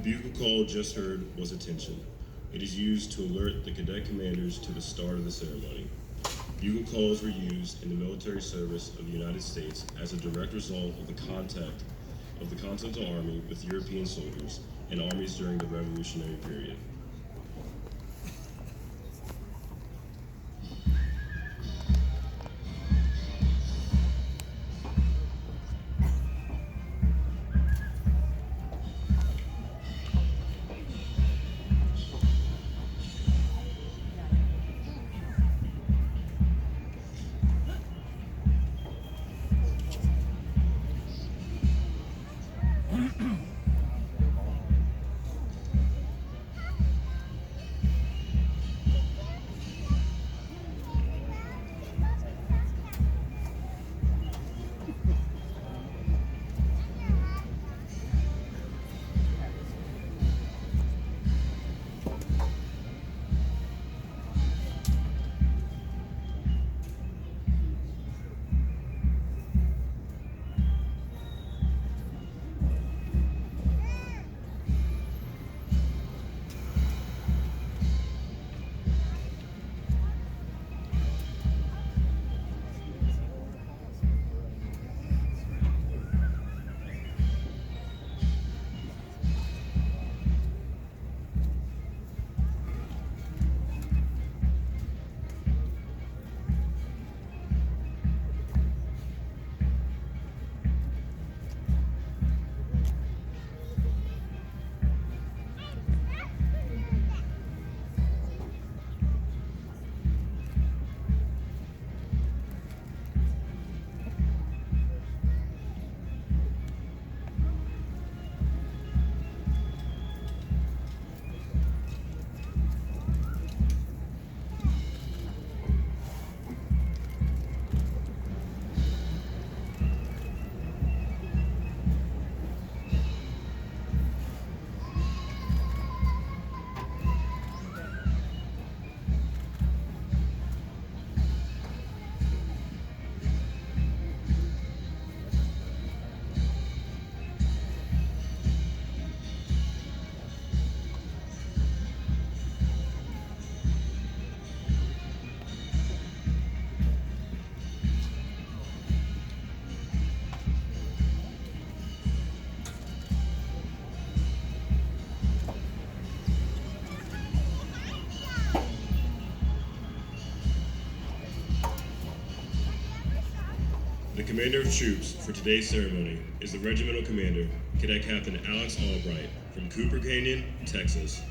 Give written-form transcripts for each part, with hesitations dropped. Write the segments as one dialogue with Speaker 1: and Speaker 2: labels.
Speaker 1: bugle call just heard was attention. It is used to alert the cadet commanders to the start of the ceremony. Bugle calls were used in the military service of the United States as a direct result of the contact of the Continental Army with European soldiers and armies during the Revolutionary period. The commander of troops for today's ceremony is the regimental commander, Cadet Captain Alex Albright from Cooper Canyon, Texas.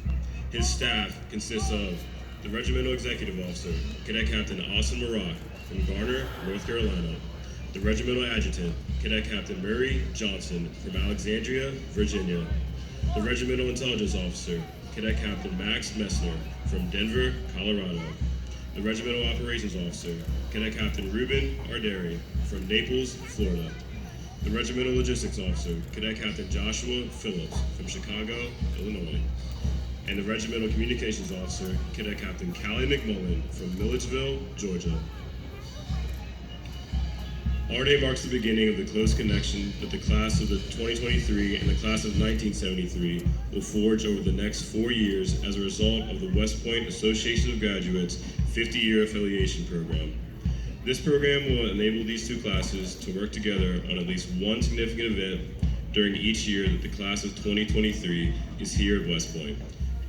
Speaker 1: His staff consists of the regimental executive officer, Cadet Captain Austin Marock from Garner, North Carolina, the regimental adjutant, Cadet Captain Murray Johnson from Alexandria, Virginia, the regimental intelligence officer, Cadet Captain Max Messner from Denver, Colorado, the regimental operations officer, Cadet Captain Ruben Arderi from Naples, Florida, the regimental logistics officer, Cadet Captain Joshua Phillips from Chicago, Illinois, and the regimental communications officer, Cadet Captain Callie McMullen from Milledgeville, Georgia. Our day marks the beginning of the close connection that the class of the 2023 and the class of 1973 will forge over the next 4 years as a result of the West Point Association of Graduates 50-year affiliation program. This program will enable these two classes to work together on at least one significant event during each year that the class of 2023 is here at West Point,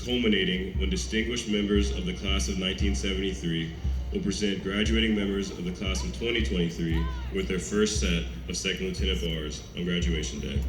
Speaker 1: culminating when distinguished members of the class of 1973 will present graduating members of the class of 2023 with their first set of second lieutenant bars on graduation day.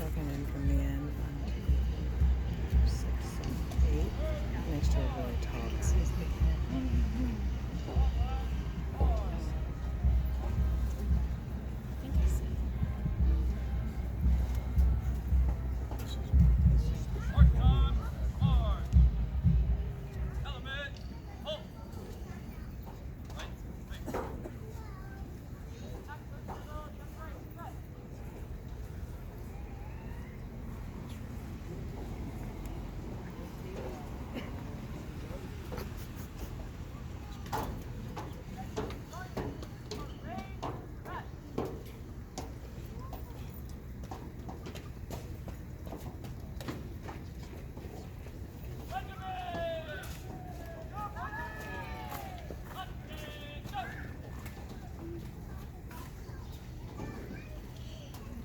Speaker 2: second in from the end. 6, 7, 8. Next to a really tall.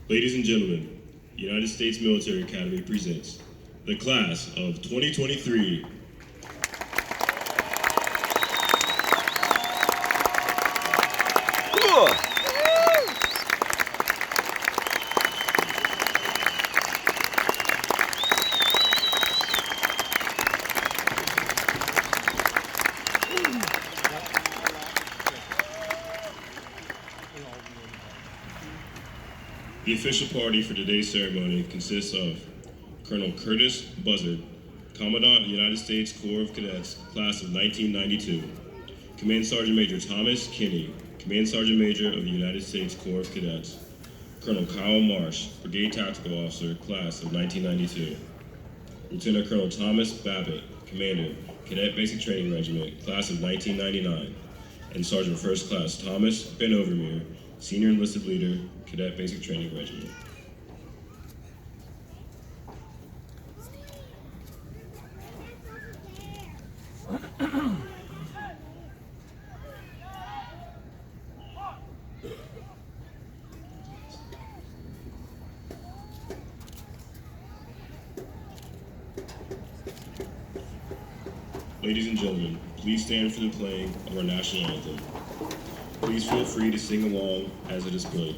Speaker 1: Ladies and gentlemen, United States Military Academy presents the class of 2023. The official party for today's ceremony consists of Colonel Curtis Buzzard, Commandant of the United States Corps of Cadets, class of 1992. Command Sergeant Major Thomas Kinney, Command Sergeant Major of the United States Corps of Cadets. Colonel Kyle Marsh, Brigade Tactical Officer, class of 1992. Lieutenant Colonel Thomas Babbitt, Commander, Cadet Basic Training Regiment, class of 1999. And Sergeant First Class Thomas Ben Overmere, Senior Enlisted Leader, Cadet Basic Training Regiment. Ladies and gentlemen, please stand for the playing of our national anthem. Please feel free to sing along as it is played.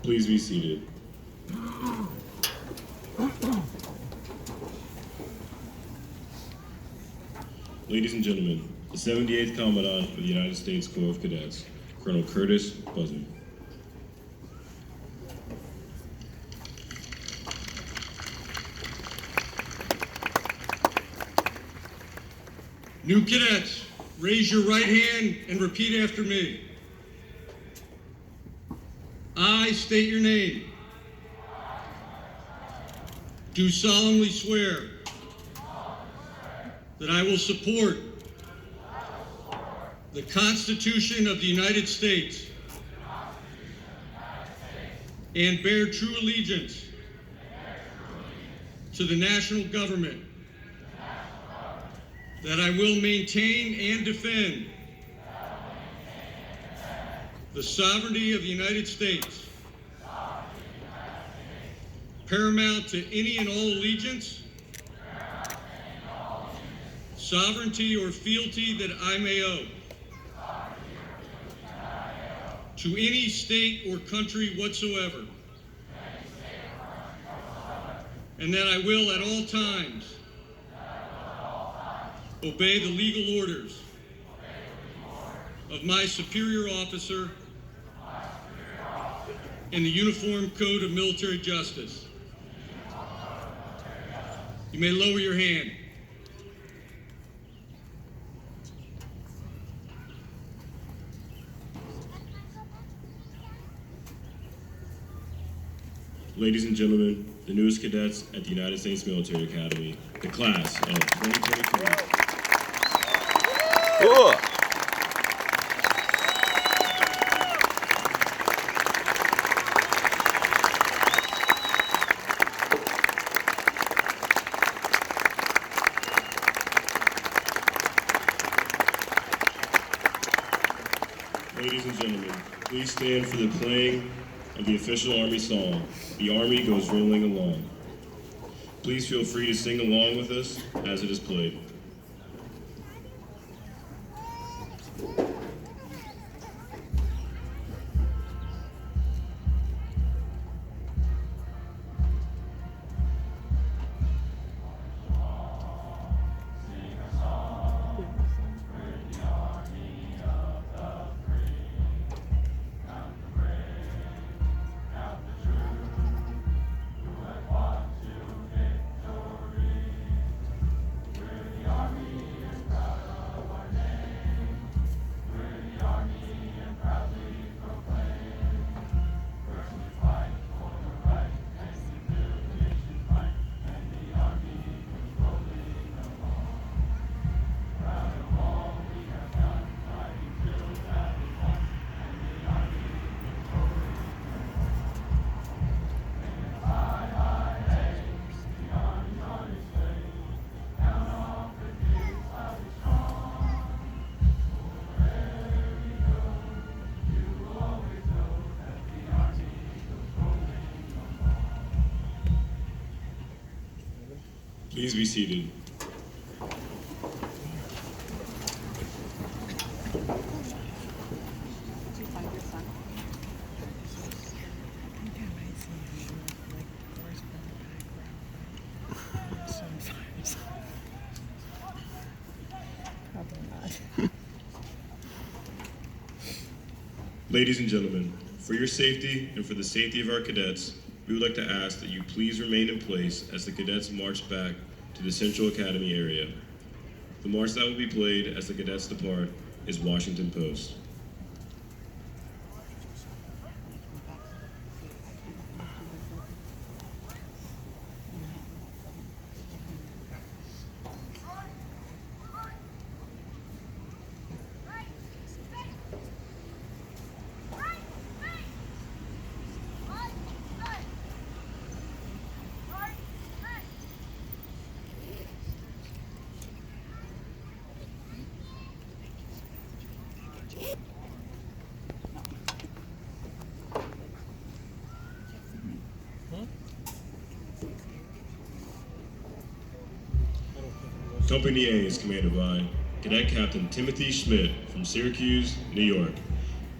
Speaker 1: Please be seated. Ladies and gentlemen, the 78th Commandant of the United States Corps of Cadets, Colonel Curtis Buzzard.
Speaker 3: New cadets, raise your right hand and repeat after me. I state your name. Do solemnly swear that I will support the Constitution of the United States and bear true allegiance to the national government, that I will maintain and defend the sovereignty of the United States, paramount to any and all allegiance sovereignty or fealty that I may owe to any state or country whatsoever, and that I will at all times obey the legal orders of my superior officer in the Uniform Code of Military Justice. You may lower your hand.
Speaker 1: Ladies and gentlemen, the newest cadets at the United States Military Academy, the class of 2023.
Speaker 4: Cool.
Speaker 1: Ladies and gentlemen, please stand for the playing of the official Army song, "The Army Goes Rolling Along." Please feel free to sing along with us as it is played. Please be seated. Ladies and gentlemen, for your safety and for the safety of our cadets, we would like to ask that you please remain in place as the cadets march back to the Central Academy area. The march that will be played as the cadets depart is Washington Post. Company A is commanded by Cadet Captain Timothy Schmidt from Syracuse, New York.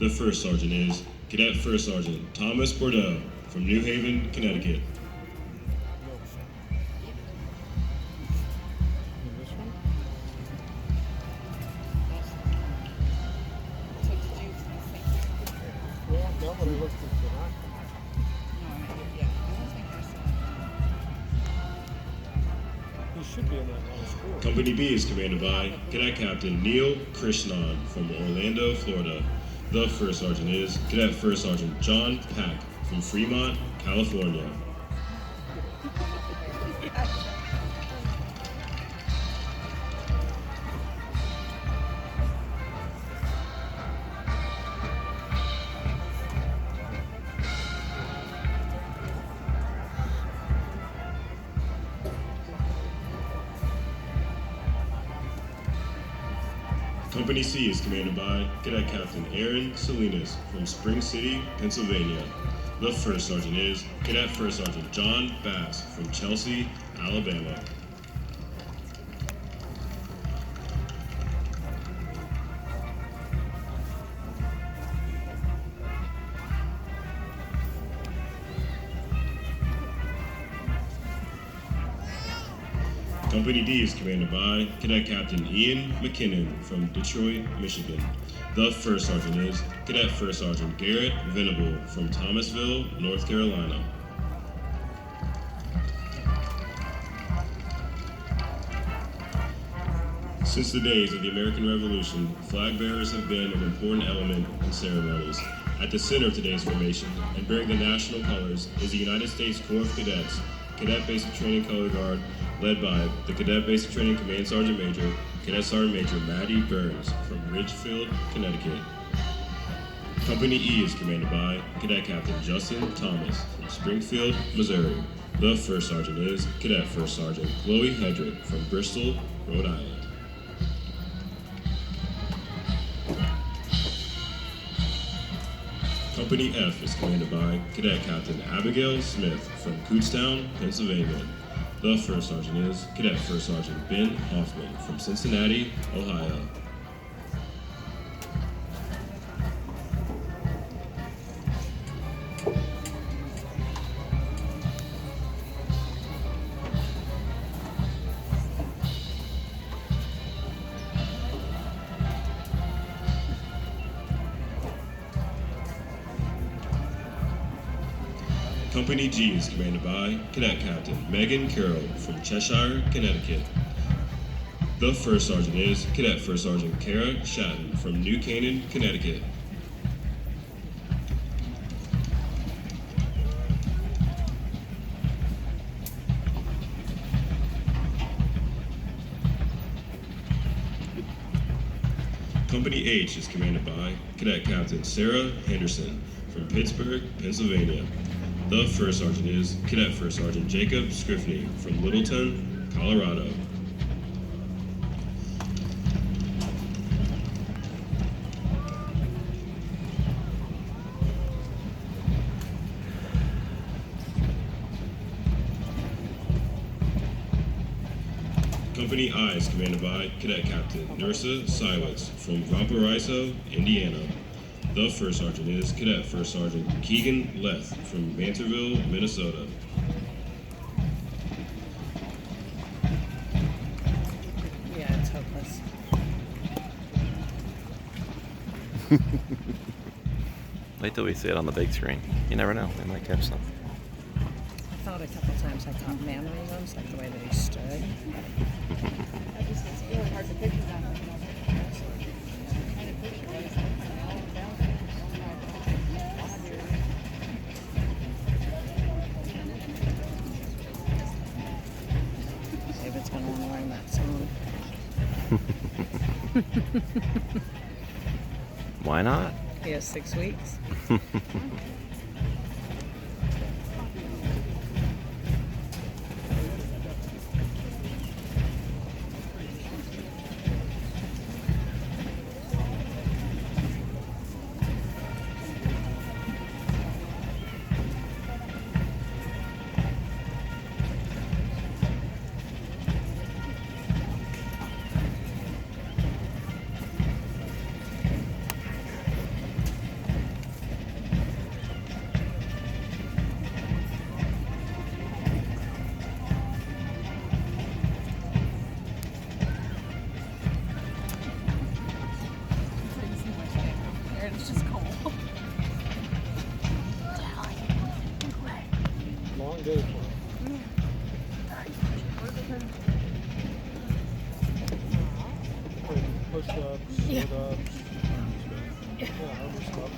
Speaker 1: The first sergeant is Cadet First Sergeant Thomas Bordeaux from New Haven, Connecticut. Company B is commanded by Cadet Captain Neil Krishnan from Orlando, Florida. The first sergeant is Cadet First Sergeant John Pack from Fremont, California. Company C is commanded by Cadet Captain Aaron Salinas from Spring City, Pennsylvania. The first sergeant is Cadet First Sergeant John Bass from Chelsea, Alabama. Company D is commanded by Cadet Captain Ian McKinnon from Detroit, Michigan. The First Sergeant is Cadet First Sergeant Garrett Venable from Thomasville, North Carolina. Since the days of the American Revolution, flag bearers have been an important element in ceremonies. At the center of today's formation and bearing the national colors is the United States Corps of Cadets, Cadet Basic Training Color Guard, led by the Cadet Basic Training Command Sergeant Major, Cadet Sergeant Major Maddie Burns from Ridgefield, Connecticut. Company E is commanded by Cadet Captain Justin Thomas from Springfield, Missouri. The First Sergeant is Cadet First Sergeant Chloe Hedrick from Bristol, Rhode Island. Company F is commanded by Cadet Captain Abigail Smith from Kutztown, Pennsylvania. The First Sergeant is Cadet First Sergeant Ben Hoffman from Cincinnati, Ohio. Company G is commanded by Cadet Captain Megan Carroll from Cheshire, Connecticut. The First Sergeant is Cadet First Sergeant Kara Shatton from New Canaan, Connecticut. Company H is commanded by Cadet Captain Sarah Henderson from Pittsburgh, Pennsylvania. The First Sergeant is Cadet First Sergeant Jacob Scrifney from Littleton, Colorado. Company I is commanded by Cadet Captain Nursa Siwitz from Valparaiso, Indiana. The First Sergeant is Cadet First Sergeant Keegan Leth from Mantorville, Minnesota.
Speaker 2: Yeah, it's hopeless.
Speaker 4: Wait till we see it on the big screen. You never know, we might catch some.
Speaker 2: I thought a couple times I caught Mannery once, like the way that he stood.
Speaker 5: It's really hard to picture that.
Speaker 2: David's gonna want to learn that song.
Speaker 4: Why not?
Speaker 2: He has 6 weeks.
Speaker 5: It's just cold.
Speaker 3: Long day for push-ups,
Speaker 2: Yeah.
Speaker 3: sit-ups, other stuff.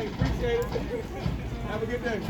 Speaker 6: right, appreciate it. Have a good day.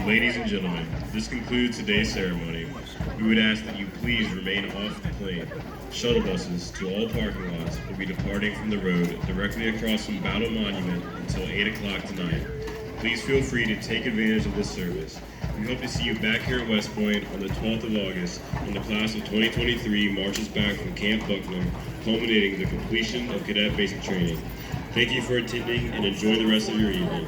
Speaker 1: Ladies and gentlemen, this concludes today's ceremony. We would ask that you please remain off the plane. Shuttle buses to all parking lots will be departing from the road directly across from Battle Monument until 8 o'clock tonight. Please feel free to take advantage of this service. We hope to see you back here at West Point on the 12th of August when the class of 2023 marches back from Camp Buckner, culminating the completion of cadet basic training. Thank you for attending and enjoy the rest of your evening.